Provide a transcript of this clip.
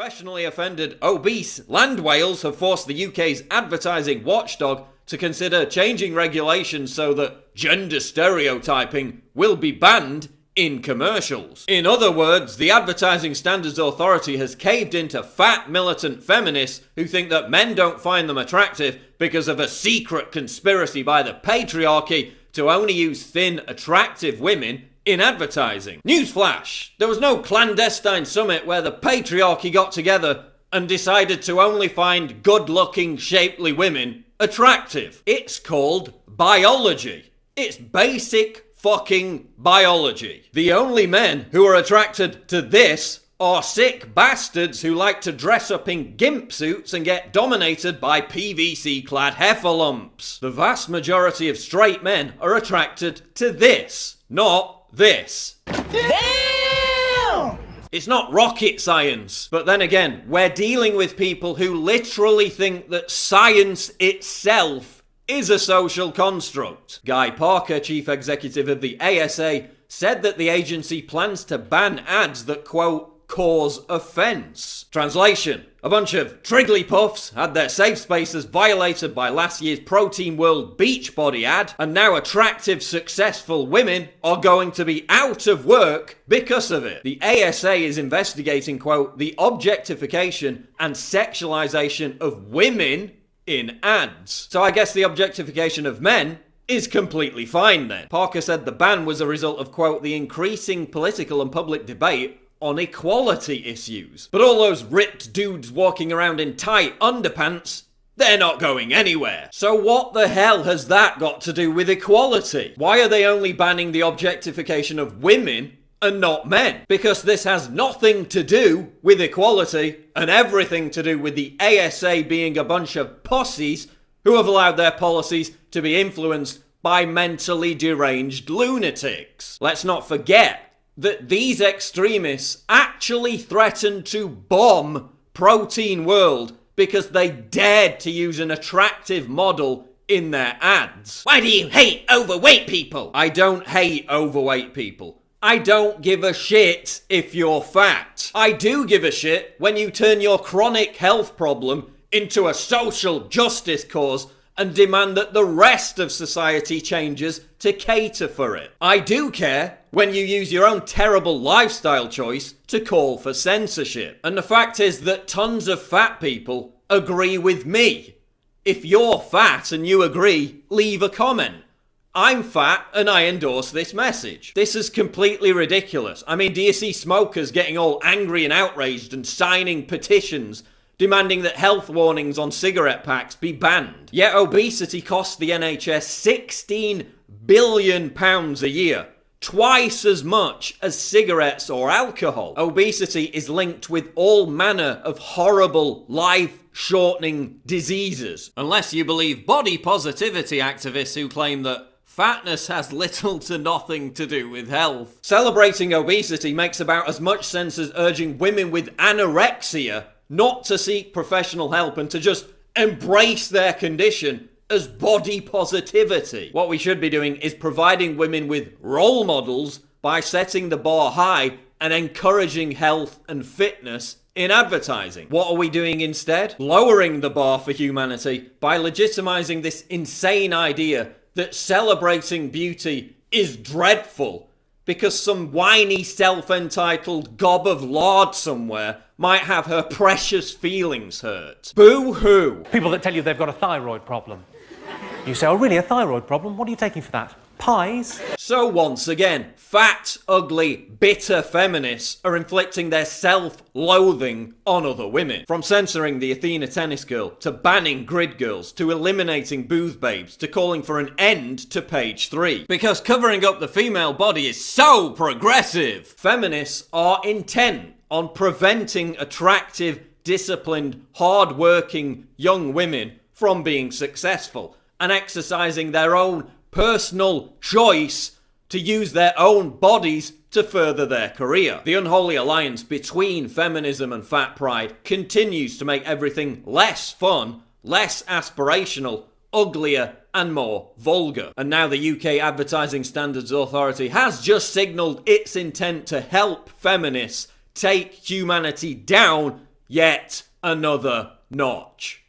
professionally offended, obese land whales have forced the UK's advertising watchdog to consider changing regulations so that gender stereotyping will be banned in commercials. In other words, the Advertising Standards Authority has caved into fat militant feminists who think that men don't find them attractive because of a secret conspiracy by the patriarchy to only use thin, attractive women in advertising. Newsflash! There was no clandestine summit where the patriarchy got together and decided to only find good-looking, shapely women attractive. It's called biology. It's basic fucking biology. The only men who are attracted to this are sick bastards who like to dress up in gimp suits and get dominated by PVC-clad heffalumps. The vast majority of straight men are attracted to this, not this. Damn! It's not rocket science. But then again, we're dealing with people who literally think that science itself is a social construct. Guy Parker, chief executive of the ASA, said that the agency plans to ban ads that, quote, cause offence. Translation: a bunch of Trigglypuffs had their safe spaces violated by last year's Protein World Beachbody ad, and now attractive, successful women are going to be out of work because of it. The ASA is investigating, quote, the objectification and sexualization of women in ads. So I guess the objectification of men is completely fine then. Parker said the ban was a result of, quote, the increasing political and public debate on equality issues. But all those ripped dudes walking around in tight underpants, they're not going anywhere. So what the hell has that got to do with equality? Why are they only banning the objectification of women and not men? Because this has nothing to do with equality and everything to do with the ASA being a bunch of pussies who have allowed their policies to be influenced by mentally deranged lunatics. Let's not forget that these extremists actually threatened to bomb Protein World because they dared to use an attractive model in their ads. Why do you hate overweight people? I don't hate overweight people. I don't give a shit if you're fat. I do give a shit when you turn your chronic health problem into a social justice cause and demand that the rest of society changes to cater for it. I do care when you use your own terrible lifestyle choice to call for censorship. And the fact is that tons of fat people agree with me. If you're fat and you agree, leave a comment. I'm fat and I endorse this message. This is completely ridiculous. I mean, do you see smokers getting all angry and outraged and signing petitions demanding that health warnings on cigarette packs be banned? Yet obesity costs the NHS £16 billion a year. Twice as much as cigarettes or alcohol. Obesity is linked with all manner of horrible, life-shortening diseases. Unless you believe body positivity activists who claim that fatness has little to nothing to do with health. Celebrating obesity makes about as much sense as urging women with anorexia not to seek professional help and to just embrace their condition as body positivity. What we should be doing is providing women with role models by setting the bar high and encouraging health and fitness in advertising. What are we doing instead? Lowering the bar for humanity by legitimizing this insane idea that celebrating beauty is dreadful because some whiny self-entitled gob of lard somewhere might have her precious feelings hurt. Boo-hoo! People that tell you they've got a thyroid problem. You say, oh really, a thyroid problem? What are you taking for that? Pies? So once again, fat, ugly, bitter feminists are inflicting their self-loathing on other women. From censoring the Athena tennis girl, to banning grid girls, to eliminating booth babes, to calling for an end to page 3. Because covering up the female body is so progressive! Feminists are intent on preventing attractive, disciplined, hard-working young women from being successful and exercising their own personal choice to use their own bodies to further their career. The unholy alliance between feminism and fat pride continues to make everything less fun, less aspirational, uglier and more vulgar. And now the UK Advertising Standards Authority has just signalled its intent to help feminists take humanity down Yet another notch.